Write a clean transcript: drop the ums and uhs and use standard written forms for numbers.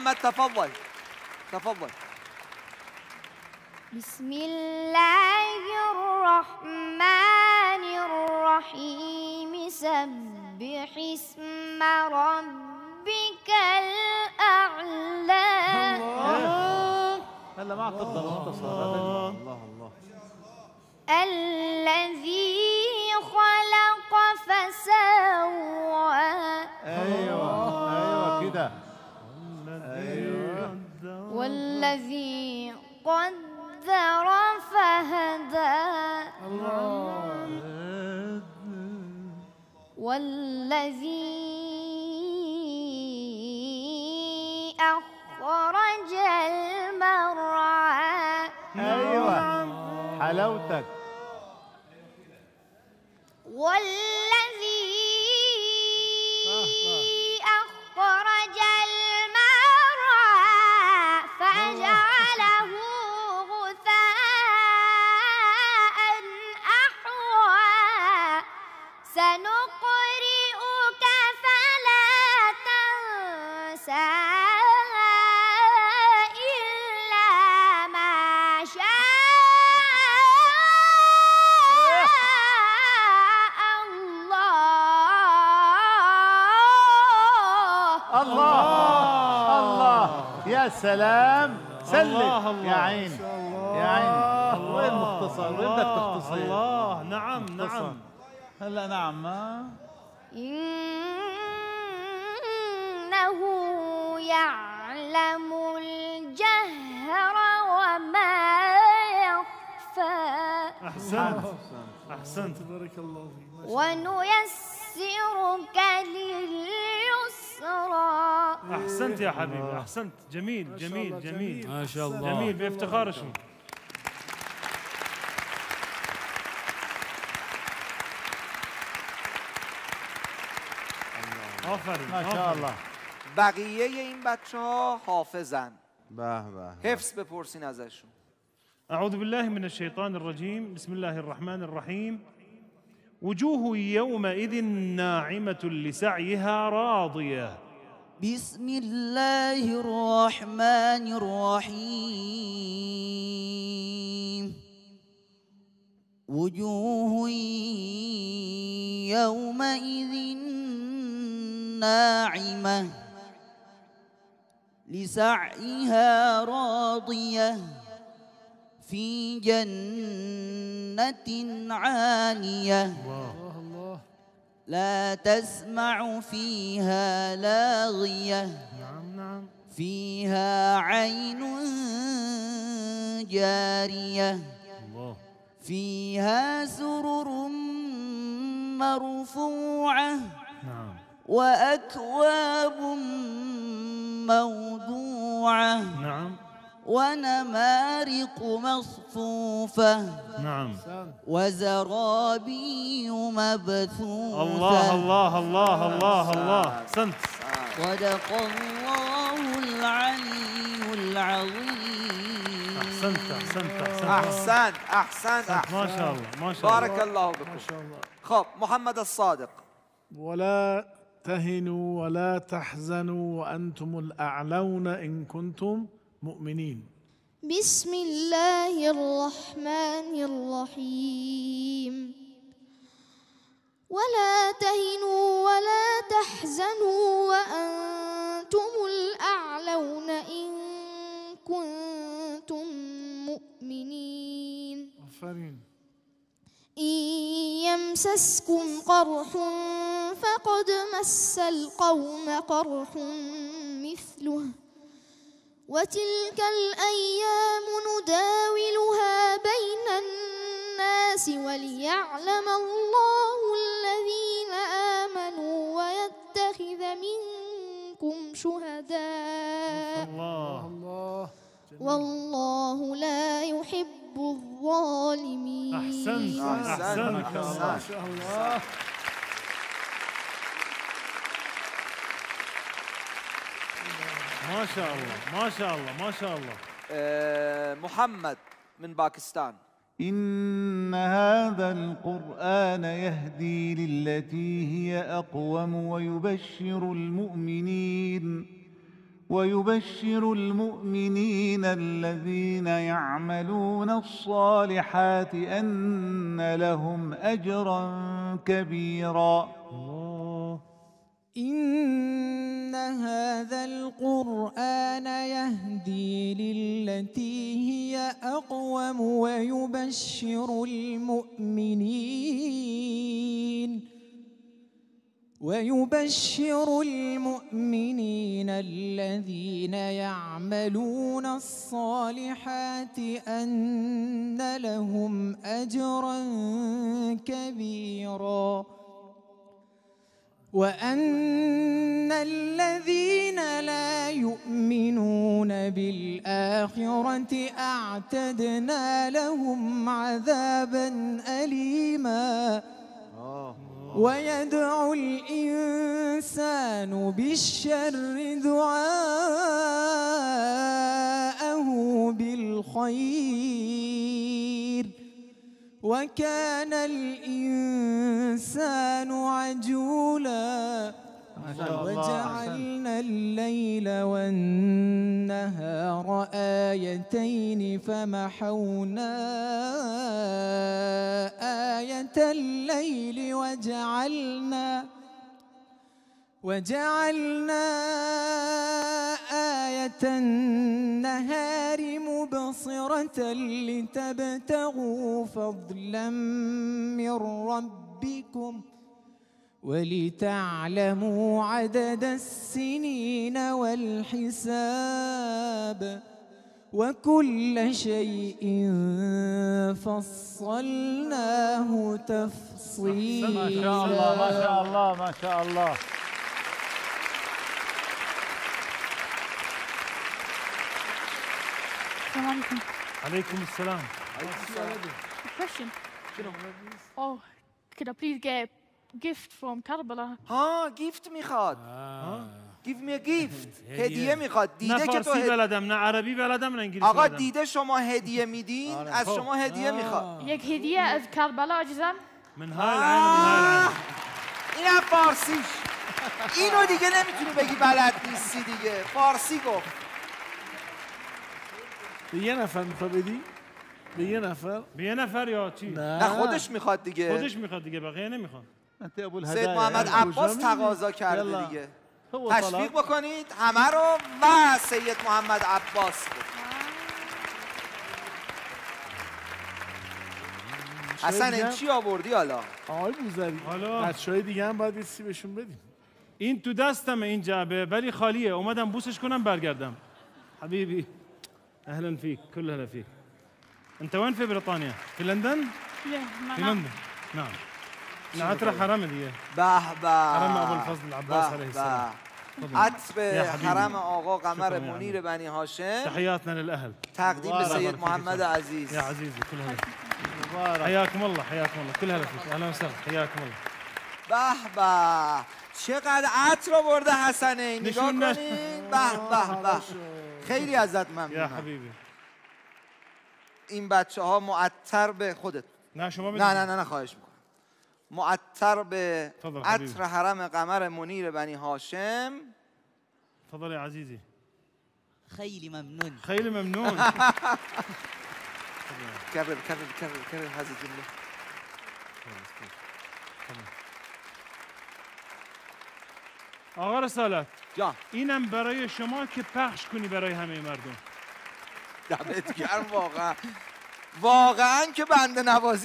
محمد تفضل تفضل. بسم الله الرحمن الرحيم. سبح اسم ربك الأعلى. هلا ما اعتقد الله الله الذي خلق فسوى. ايوه كده. والذي قدر فهدى. والذي أخرج المرعى. ايوه حلاوتك. والذي أخرج المرعى فجعله غثاء أحوى. سنقرئك فلا تنسى إلا ما شاء الله. الله يا سلام. سلم يا عيني يا عيني. وين مختصر؟ وين بدك تختصر؟ الله. نعم نعم. هلا نعم. إنه يعلم الجهر وما يخفى. أحسنت أحسنت. بارك الله فيك. ونيسرك لليسرى. أحسنت يا حبيبي أحسنت. جميل جميل جميل ما شاء الله. جميل. بافتخار شو. آفرین ما شاء الله. بقیه این بچه ها حافظن. به به. حفظ بپرسین ازشون. أعوذ بالله من الشيطان الرجيم. بسم الله الرحمن الرحيم. وجوه يومئذ ناعمة لسعيها راضية. بسم الله الرحمن الرحيم. وجوه يومئذ ناعمة لسعيها راضية في جنة عالية لا تسمع فيها لاغية فيها عين جارية فيها سرر مرفوعة وأكواب موضوعة ونمارق مصفوفة وزرابي مبثوثة. الله الله الله الله الله. أحسنت. صدق الله العلي العظيم. أحسنت أحسنت أحسنت أحسنت أحسنت. ما شاء الله ما شاء الله. بارك الله بكم. ما شاء الله. خب محمد الصادق. ولا تهنوا ولا تحزنوا وأنتم الأعلون إن كنتم مؤمنين. بسم الله الرحمن الرحيم. ولا تهنوا ولا تحزنوا وأنتم الأعلون إن كنتم مؤمنين. إن يمسسكم قرح فقد مس القوم قرح مثله وتلك الأيام نداولها بين الناس وليعلم الله الذين آمنوا ويتخذ منكم شهداء والله لا يحب الظالمين. أحسنت أحسنت ما شاء الله. ما شاء الله ما شاء الله ما شاء الله. محمد من باكستان. إن هذا القرآن يهدي للتي هي أقوم ويبشر المؤمنين الذين يعملون الصالحات أن لهم أجرا كبيرا. إن هذا القرآن يهدي للتي هي أقوم ويبشر المؤمنين الذين يعملون الصالحات أن لهم أجرا كبيرا وأن الذين لا يؤمنون بالآخرة أعتدنا لهم عذابا أليما. ويدعو الإنسان بالشر دعاءه بالخير وكان الإنسان عجولا. وجعلنا الليل والنهار آيتين فمحونا آية الليل وجعلنا آية النهار مبصرة لتبتغوا فضلا من ربكم ولتعلموا عدد السنين والحساب وكل شيء فصلناه تفصيلا. ما شاء الله ما شاء الله ما شاء الله. السلام عليكم. عليكم السلام. Question. Oh, could I please get a gift from Karbala? ها گیفت میخواد. Give me a gift. هدیه میخواد. نه دیده که تو فارسی بلدم نه عربی بلدم نه انگلیسی آقا بلدم. دیده شما هدیه میدین از شما هدیه میخواد. یک هدیه از کربلا عزیزم. من های العین و من های العین. اینم فارسیش. اینو دیگه نمیتونی بگی بلد نیستی دیگه. فارسی گفت. به یه نفر میخوای بدی؟ به یه نفر؟ به یه نفر یا چی؟ نه خودش میخواد دیگه. خودش میخواد دیگه بقیه نمیخواد. انت ابو سید الهدايا محمد عباس تقاضا کرده دیگه. تشویق بکنید همه رو و سید محمد عباس رو. حسن این چی آوردی حالا؟ آقای بوذری حالا بچه‌های دیگه هم باید یه چیزی بهشون بدیم. این تو دستمه این جعبه ولی خالیه. اومدم بوسش کنم برگردم. حبيبي اهلا فيك كل هلا فيك. انت وين في بريطانيا؟ في لندن؟ في لندن نعم. عطر حرم دیگه. به به. حرم ابو الفضل العباس عليه السلام. عطر حرم آقا قمر منیر بنی هاشم. تحياتنا للاهل. تقدیم به سید محمد عزیز. يا عزيزي كل هلا. حياكم الله حياكم الله كل هلا فيك. اهلا وسهلا حياكم الله. به به. چقدر عطر آورده حسنه. نگاه کنید. به به به. خیلی ازت ممنونم. یا حبیبی. این بچه‌ها معطر به خودت. نه شما بدید. نه خواهش میکنم. معطر به عطر حرم قمر منیر بنی هاشم. تفضل يا عزيزي. خیلی ممنون. خیلی ممنون. كرر هذه الجملة. آقا رسالت جان اینم برای شما که پخش کنی برای همه مردم. دمت گرم واقعا که بنده نوازی